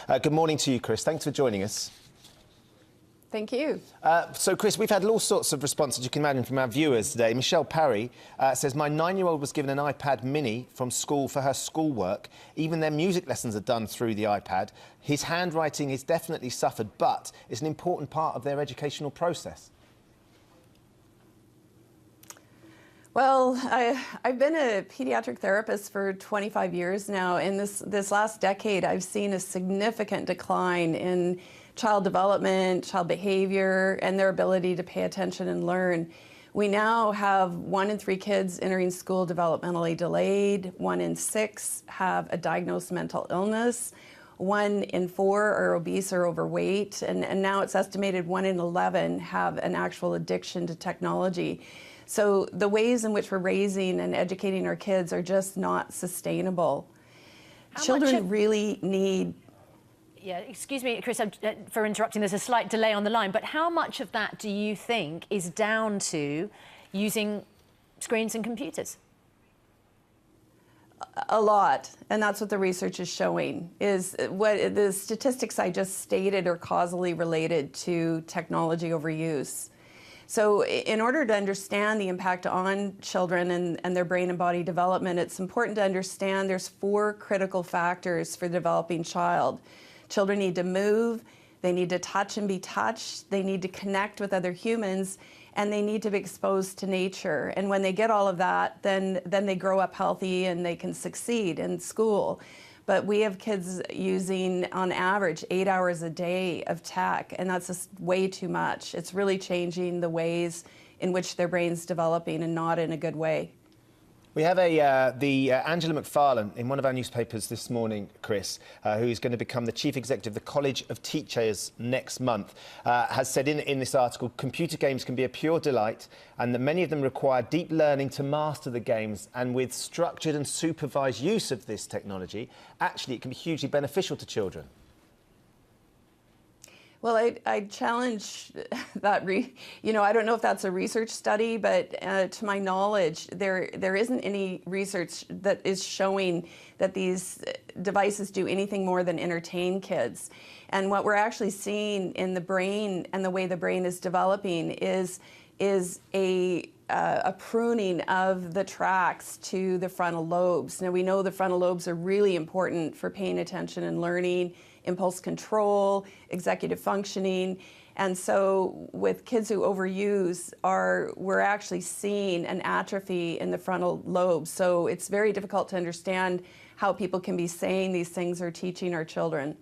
Good morning to you, Chris. Thanks for joining us. Thank you. So, Chris, we've had all sorts of responses you can imagine from our viewers today. Michelle Parry says, my 9-year-old was given an iPad mini from school for her schoolwork. Even their music lessons are done through the iPad. His handwriting has definitely suffered, but it's an important part of their educational process. Well, I've been a pediatric therapist for 25 years now. In this last decade, I've seen a significant decline in child development, child behavior, and their ability to pay attention and learn. We now have 1 in 3 kids entering school developmentally delayed, 1 in 6 have a diagnosed mental illness, 1 in 4 are obese or overweight, and now it's estimated 1 in 11 have an actual addiction to technology. So the ways in which we're raising and educating our kids are just not sustainable. Children really need... Yeah, excuse me, Chris, for interrupting. There's a slight delay on the line, but how much of that do you think is down to using screens and computers? A lot, and that's what the research is showing, is what the statistics I just stated are causally related to technology overuse. So in order to understand the impact on children and their brain and body development, it's important to understand there's 4 critical factors for the developing child. Children need to move, they need to touch and be touched, they need to connect with other humans, and they need to be exposed to nature. And when they get all of that, then they grow up healthy and they can succeed in school. But we have kids using, on average, 8 hours a day of tech, and that's just way too much. It's really changing the ways in which their brain's developing, and not in a good way. We have Angela McFarlane in one of our newspapers this morning, Chris, who's going to become the Chief Executive of the College of Teachers next month, has said in this article, computer games can be a pure delight and that many of them require deep learning to master the games, and with structured and supervised use of this technology, actually it can be hugely beneficial to children. Well, I challenge that. I don't know if that's a research study, but to my knowledge, there isn't any research that is showing that these devices do anything more than entertain kids. And what we're actually seeing in the brain and the way the brain is developing is a pruning of the tracks to the frontal lobes. Now, we know the frontal lobes are really important for paying attention and learning, impulse control, executive functioning. And so with kids who overuse, we're actually seeing an atrophy in the frontal lobes. So it's very difficult to understand how people can be saying these things or teaching our children.